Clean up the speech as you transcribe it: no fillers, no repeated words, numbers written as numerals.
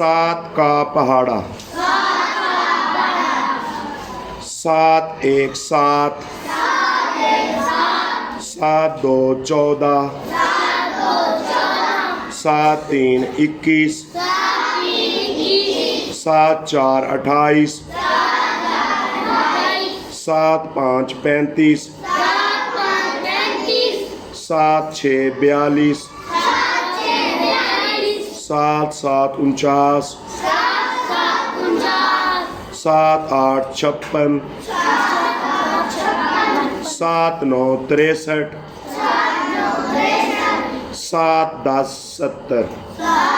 सात का पहाड़ा, सात एक सात, सात दो 14, सात तीन 21, सात चार 28, सात पाँच 35, सात छः 42, सात सात 49, सात आठ 56, सात नौ 63, सात 10 70।